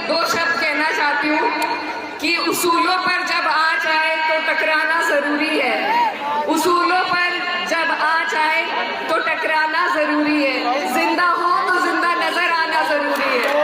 दो शब्द कहना चाहती हूँ कि उसूलों पर जब आँच आए तो टकराना जरूरी है। उसूलों पर जब आँच आए तो टकराना जरूरी है। जिंदा हो तो जिंदा नजर आना जरूरी है।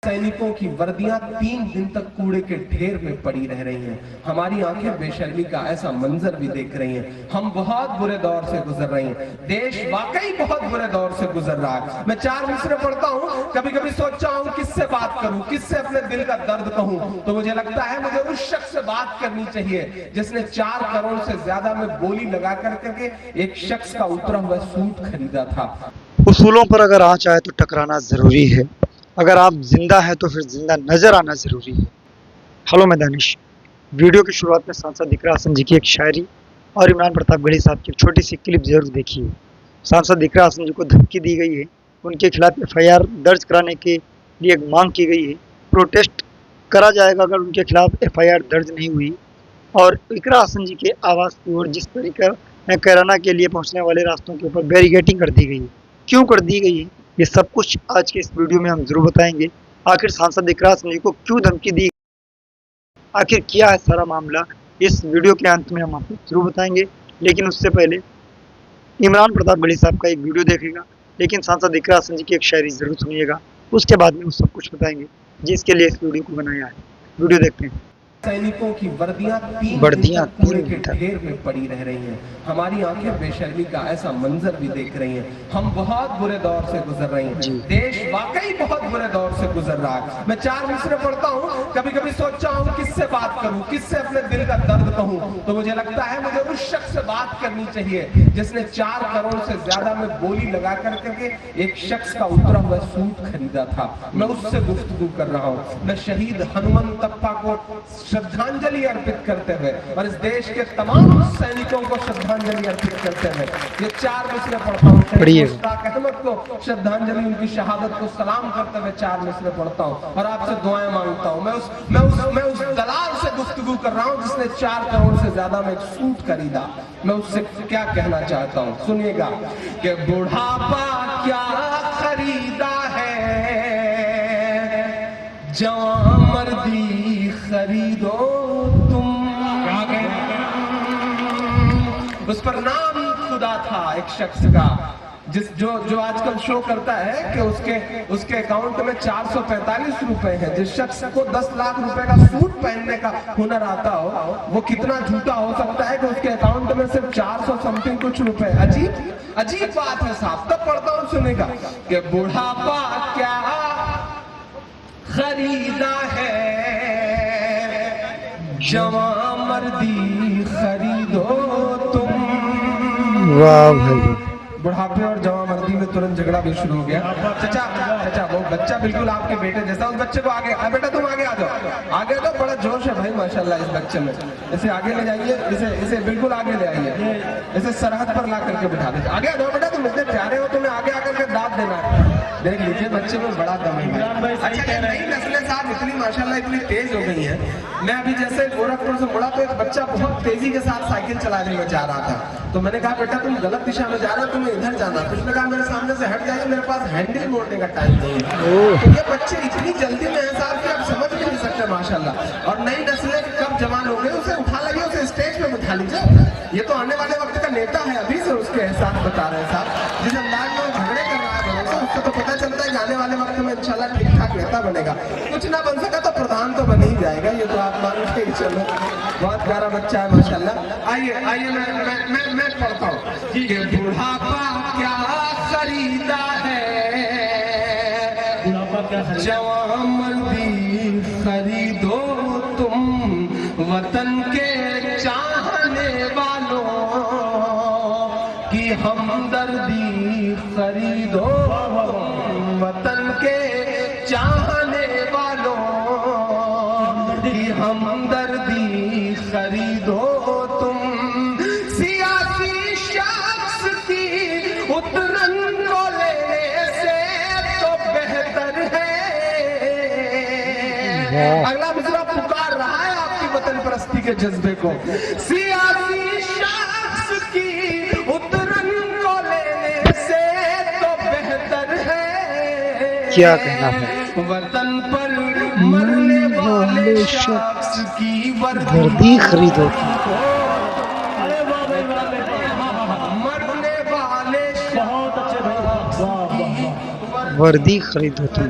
सैनिकों की वर्दियां 3 दिन तक कूड़े के ढेर में पड़ी रह रही हैं। हमारी आंखें बेशर्मी का ऐसा मंजर भी देख रही हैं। हम बहुत बुरे दौर से गुजर रहे हैं। देश वाकई बहुत बुरे दौर से गुजर रहा है। मैं 4 मिसरे पढ़ता हूँ, कभी कभी सोचता हूँ किससे बात करूं, किससे अपने दिल का दर्द कहूं, तो मुझे लगता है मुझे उस शख्स से बात करनी चाहिए जिसने 4 करोड़ से ज्यादा में बोली लगा करके एक शख्स का उतरा हुआ सूट खरीदा था। उसूलों पर अगर आँच आए तो टकराना जरूरी है। अगर आप जिंदा है तो फिर जिंदा नजर आना जरूरी है। हेलो, मैं दानिश। वीडियो की शुरुआत में सांसद इकरा हसन जी की एक शायरी और इमरान प्रतापगढ़ी साहब की एक छोटी सी क्लिप जरूर देखिए। सांसद इकरा हसन जी को धमकी दी गई है, उनके खिलाफ FIR दर्ज कराने के लिए एक मांग की गई है। प्रोटेस्ट करा जाएगा अगर उनके खिलाफ FIR दर्ज नहीं हुई। और इकरा हसन जी के आवास की ओर जिस तरीके कैराना के लिए पहुंचने वाले रास्तों के ऊपर बैरिकेटिंग कर दी गई है, क्यों कर दी गई है, ये सब कुछ आज के इस वीडियो में हम जरूर बताएंगे। आखिर सांसद इकरा हसन जी को क्यों धमकी दी, आखिर क्या है सारा मामला, इस वीडियो के अंत में हम आपको जरूर बताएंगे। लेकिन उससे पहले इमरान प्रतापगढ़ी साहब का एक वीडियो देखेगा, लेकिन सांसद इकरा हसन जी की एक शायरी जरूर सुनिएगा। उसके बाद में वो सब कुछ बताएंगे जिसके लिए इस वीडियो को बनाया है। वीडियो देखते हैं। सैनिकों की वर्दियां 3 कूड़े के ढेर में पड़ी रह रही हैं। हमारी आंखें बेशर्मी का ऐसा मंजर भी देख रही हैं। हम बहुत बुरे दौर से गुजर रहे हैं। देश वाकई बहुत बुरे दौर से गुजर रहा है। मैं 4 मिसरे पढ़ता हूँ, कभी कभी सोचता हूँ किससे बात करूं, किससे अपने दिल का दर्द कहूं, तो मुझे लगता है मुझे उस शख्स से बात करनी चाहिए जिसने 4 करोड़ से ज्यादा में बोली लगा करके एक शख्स का उतरा हुआ सूट खरीदा था। मैं उससे गुफ्तगू कर रहा हूँ। मैं शहीद हनुमंतप्पा को श्रद्धांजलि अर्पित करते हुए और इस देश के तमाम सैनिकों को श्रद्धांजलि अर्पित करते हुए ये 4 मिसरे पढ़ता हूँ। मुश्ताक अहमद को श्रद्धांजलि, उनकी शहादत को सलाम करते हुए 4 मिसरे पढ़ता हूँ और आपसे दुआएं मांगता हूँ। मैं उस दलाल से गुफ्तगू कर रहा हूँ जिसने 4 करोड़ से ज्यादा में एक सूट खरीदा। मैं उससे क्या कहना चाहता हूँ, सुनिएगा कि बुढ़ापा क्या खरीदा है, जवां मर्दी खरीदो तुम। उस पर नाम खुदा था एक शख्स का, जो आजकल शो करता है कि उसके अकाउंट में 445 रुपए है। जिस शख्स को 10 लाख रुपए का सूट पहनने का हुनर आता हो, वो कितना झूठा हो सकता है कि उसके अकाउंट में सिर्फ 400 समथिंग कुछ रुपए। अजीब बात है साहब। तब पढ़ता हूँ, सुनेगा कि बुढ़ापा क्या खरीदा है, जवां मर्दी खरीदो तुम। वाह भाई, बुढ़ापे और जवां मर्दी में तुरंत झगड़ा भी शुरू हो गया। चाचा वो बच्चा बिल्कुल आपके बेटे जैसा, उस बच्चे को आगे बेटा तुम आगे आ जाओ, आगे तो बड़ा जोश है भाई माशाल्लाह इस बच्चे में। इसे आगे ले जाइए, इसे बिल्कुल आगे ले आइए, इसे सरहद पर ला करके बिठा दीजिए। आगे आ जाओ बेटा, तुम इतने प्यारे हो, तुम्हें आगे आकर के दाद देना है। देख लीजिए बच्चे में बड़ा दम है। अच्छा, नई नस्लें साहब इतनी माशाल्लाह इतनी तेज हो गई है। मैं अभी जैसे गोरखपुर से मुड़ा तो एक बच्चा बहुत तेजी के साथ साइकिल चलाने में जा रहा था, तो मैंने कहा बेटा तुम गलत दिशा में जा रहे हो, तुम्हें इधर जाना। उसने कहा मेरे सामने से हट जाइए, मेरे पास हैंडल मोड़ने का टाइम नहीं है। तो ये बच्चे इतनी जल्दी में है साहब कि आप समझ भी नहीं सकते माशाल्लाह। और नई नस्लें कब जवान हो गई, उसे उठा लगे, उसे स्टेज पे बिठा लीजिए। ये तो आने वाले वक्त का नेता है, अभी से उसके एहसास बता रहे हैं साहब। जिस अंदाज में झगड़े कर रहा है उसको तो पता चलता है कि आने वाले वक्त में इंशाल्लाह ठीक ठाक नेता बनेगा। कुछ ना बन सका तो प्रधान तो बन ही जाएगा, ये तो आप मान के चलो। बहुत प्यारा बच्चा है माशाल्लाह। आइए मैं पढ़ता हूँ कि बुढ़ापा क्या खरीदा है, जवां मर्दी खरीदो तुम। वतन के चाहने वालों की हमदर्दी खरीदो, वतन के चाहने वालों की हमदर्दी खरीदो तुम। सियासी शख्स की उतरन को लेने से तो बेहतर है। अगला मिसरा पुकार रहा है आपकी वतन परस्ती के जज्बे को। सियासी शख्स की उतरन को लेने से तो बेहतर है। क्या कहना है। वतन पर मरने वाले शख्स की वर्दी खरीदो मरने वाले बहुत अच्छे भाई, वाह वाह वाह। वर्दी खरीदो तुम।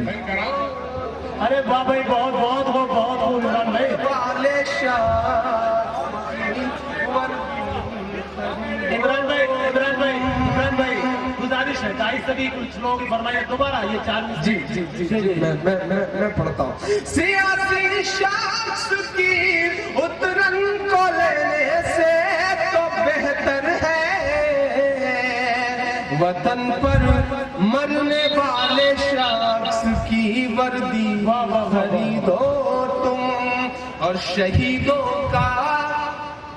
अरे वाह भाई, बहुत बहुत हो, बहुत हो इमरान भाई। वाले इमरान भाई, इमरान भाई, इमरान भाई, गुजारिश है दाई सभी कुछ लोग फरमाइए दोबारा ये 4 जी जी जी जी मैं पढ़ता हूँ। सियासी शख्स की उतरन को लेने से तो बेहतर है वतन पर मरने वाले शख्स की वर्दी खरीदो तुम और शहीदों का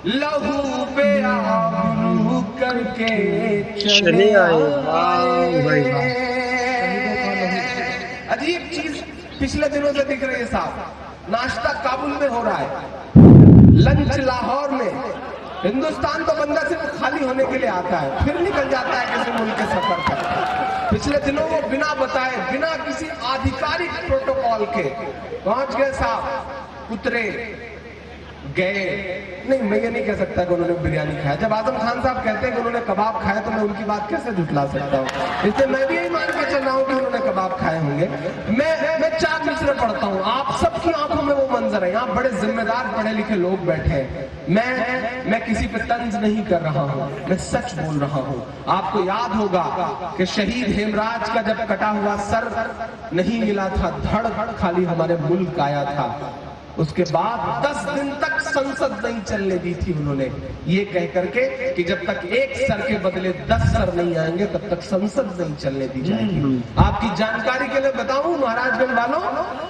लहू पे आबरू करके चले आए। वाह भाई वाह। अजीब चीज पिछले दिनों से दिख रही है साहब। नाश्ता काबुल में हो रहा है, लंच लाहौर में। हिंदुस्तान तो बंदा सिर्फ खाली होने के लिए आता है, फिर निकल जाता है किसी मुल्क के सफर पर। पिछले दिनों वो बिना बताए, बिना किसी आधिकारिक प्रोटोकॉल के पहुंच गए साहब, उतरे गए। नहीं, मैं ये नहीं कह सकता कि उन्होंने बिरयानी खाया। जब आजम खान साहब कहते हैं कि उन्होंने कबाब खाया तो मैं उनकी बात कैसे झुठला सकता हूँ। इसलिए मैं भी यही मान के चल रहा हूँ कि उन्होंने कबाब खाए होंगे। मैं 4 मिसरे पढ़ता हूँ। आप सबकी आंखों में वो मंजर है, यहाँ बड़े जिम्मेदार पढ़े लिखे लोग बैठे हैं। मैं किसी पे तंज नहीं कर रहा हूँ, मैं सच बोल रहा हूँ। आपको याद होगा कि शहीद हेमराज का जब कटा हुआ सर नहीं मिला था, धड़ खाली हमारे मुल्क आया था। उसके बाद 10 दिन तक संसद नहीं चलने दी थी उन्होंने, ये कह करके कि जब तक एक सर के बदले 10 सर नहीं आएंगे तब तक संसद नहीं चलने दी जाएगी। आपकी जानकारी के लिए बताऊं महाराजगंज वालों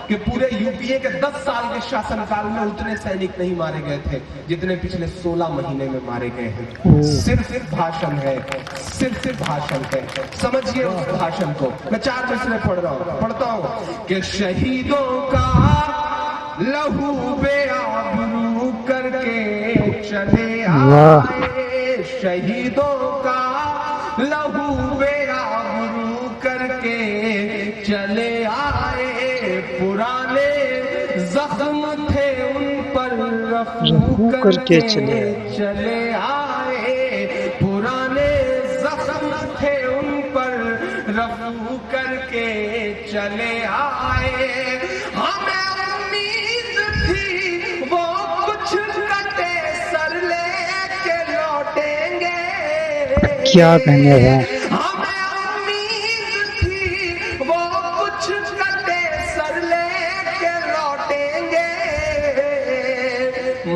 कि पूरे यूपीए के 10 साल के शासनकाल में उतने सैनिक नहीं मारे गए थे जितने पिछले 16 महीने में मारे गए हैं। सिर्फ भाषण है, सिर्फ भाषण है। समझिए उस भाषण को। मैं 4 मिसरे पढ़ता हूँ कि शहीदों का लहू बे आबरू करके चले आए, शहीदों का लहू बे आबरू करके चले आए। पुराने जख्म थे उन पर रफू करके चले आए। पुराने जख्म थे उन पर रफू करके चले आए। हमें क्या कहने हैं। हमें उम्मीद थी वो कुछ कटे सर लेके लौटेंगे,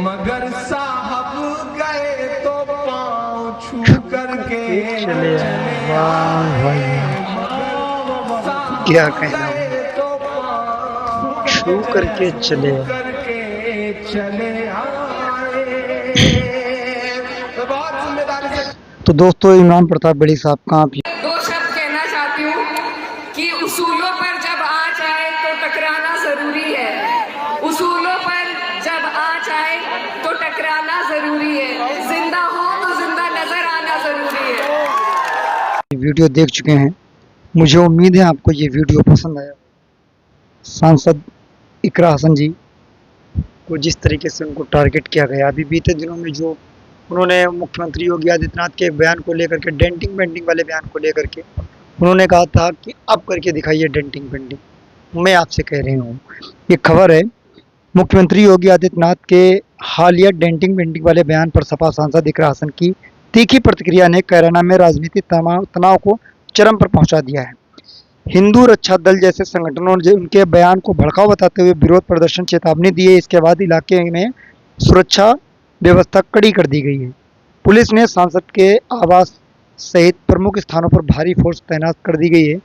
मगर साहब गए तो पांव छू करके चले आए। क्या कहना है, छू करके चले आए। बहुत जिम्मेदारी से। तो दोस्तों इमरान प्रताप बड़ी साहब का आप 2 शब्द कहना चाहती हूँ कि उसूलों पर जब आँच आए तो टकराना जरूरी है। उसूलों पर जब आँच आए तो टकराना जरूरी है। जिंदा हो तो जिंदा नजर आना जरूरी है। वीडियो देख चुके हैं, मुझे उम्मीद है आपको ये वीडियो पसंद आया। सांसद इकरा हसन जी को जिस तरीके से उनको टारगेट किया गया, अभी बीते दिनों में जो उन्होंने मुख्यमंत्री योगी आदित्यनाथ के बयान को लेकर के, डेंटिंग पेंटिंग वाले बयान को लेकर के उन्होंने कहा था कि अब करके दिखाइए डेंटिंग पेंटिंग। मैं आपसे कह रही हूँ, ये खबर है मुख्यमंत्री योगी आदित्यनाथ के हालिया डेंटिंग पेंटिंग वाले बयान पर सपा सांसद इकरा हसन की तीखी प्रतिक्रिया ने कैराना में राजनीतिक तनाव को चरम पर पहुंचा दिया है। हिंदू रक्षा दल जैसे संगठनों ने उनके बयान को भड़काऊ बताते हुए विरोध प्रदर्शन चेतावनी दी है। इसके बाद इलाके में सुरक्षा व्यवस्था कड़ी कर दी गई है। पुलिस ने सांसद के आवास सहित प्रमुख स्थानों पर भारी फोर्स तैनात कर दी गई है।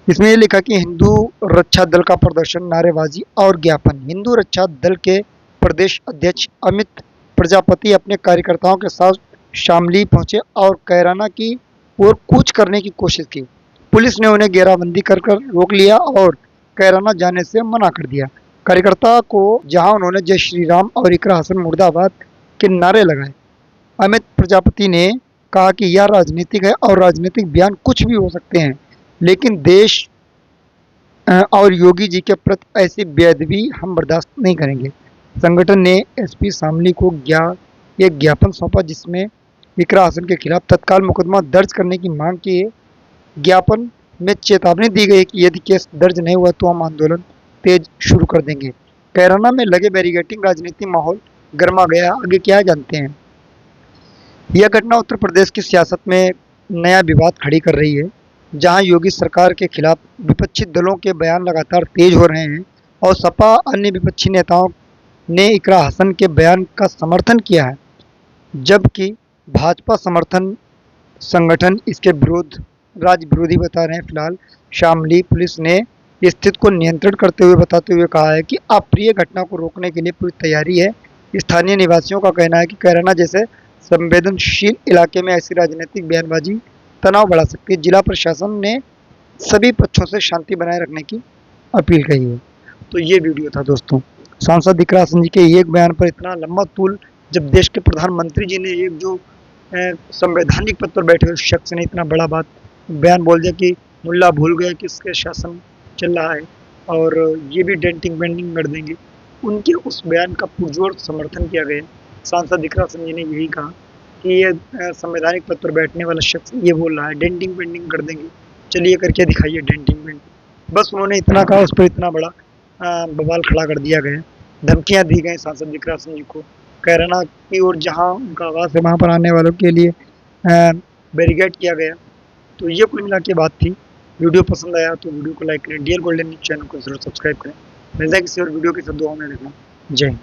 इसमें यह लिखा कि हिंदू रक्षा दल का प्रदर्शन, नारेबाजी और ज्ञापन। हिंदू रक्षा दल के प्रदेश अध्यक्ष अमित प्रजापति अपने कार्यकर्ताओं के साथ शामली पहुंचे और कैराना की ओर कूच करने की कोशिश की। पुलिस ने उन्हें घेराबंदी कर रोक लिया और कैराना जाने से मना कर दिया। कार्यकर्ता को जहां उन्होंने जय श्री राम और इकरा हसन मुर्दाबाद के नारे लगाए। अमित प्रजापति ने कहा कि यह राजनीतिक है और राजनीतिक बयान कुछ भी हो सकते हैं, लेकिन और योगी जी के प्रति ऐसी बेअदबी हम बर्दाश्त नहीं करेंगे। संगठन ने एसपी शामली को एक ज्ञापन सौंपा जिसमें इकरा हसन के खिलाफ तत्काल मुकदमा दर्ज करने की मांग की है। ज्ञापन में चेतावनी दी गई कि यदि केस दर्ज नहीं हुआ तो हम आंदोलन तेज शुरू कर देंगे। कैराना में लगे बैरिकेडिंग राजनीतिक माहौल गर्मा गया। आगे क्या जानते हैं। यह घटना उत्तर प्रदेश की सियासत में नया विवाद खड़ी कर रही है, जहां योगी सरकार के खिलाफ विपक्षी दलों के बयान लगातार तेज हो रहे हैं और सपा अन्य विपक्षी नेताओं ने इकरा हसन के बयान का समर्थन किया है, जबकि भाजपा समर्थन संगठन इसके विरोध राज्य विरोधी बता रहे हैं। फिलहाल शामली पुलिस ने स्थिति को नियंत्रण करते हुए बताते हुए कहा है कि अप्रिय घटना को रोकने के लिए पूरी तैयारी है। स्थानीय निवासियों का कहना है कि कैराना जैसे संवेदनशील इलाके में ऐसी राजनीतिक बयानबाजी तनाव बढ़ा सकती है। जिला प्रशासन ने सभी पक्षों से शांति बनाए रखने की अपील की है। तो ये वीडियो था दोस्तों, सांसद इकरा हसन जी के एक बयान पर इतना लंबा तूल, जब देश के प्रधानमंत्री जी ने एक जो संवैधानिक पद पर बैठे हुए शख्स ने इतना बड़ा बयान बोल दिया कि मुल्ला भूल गए किसके शासन चल रहा है और ये भी डेंटिंग पेंटिंग कर देंगे। उनके उस बयान का पुरजोर समर्थन किया गया। सांसद इकरा हसन जी ने यही कहा कि ये संवैधानिक पद पर बैठने वाला शख्स ये बोल रहा है डेंटिंग पेंटिंग कर देंगे, चलिए करके दिखाइए डेंटिंग पेंटिंग। बस उन्होंने इतना कहा, उस पर इतना बड़ा बवाल खड़ा कर दिया गया। धमकियां दी गई सांसद इकरा हसन जी को। कैराना की ओर जहां उनका आवास है वहां पर आने वालों के लिए बैरिकेड किया गया। तो ये कुल मिला के बात थी। वीडियो पसंद आया तो वीडियो को लाइक करें, डियर गोल्डन न्यूज़ चैनल को जरूर सब्सक्राइब करें। मिलता है किसी और वीडियो के साथ, दुआ में रखना। जय हिंद।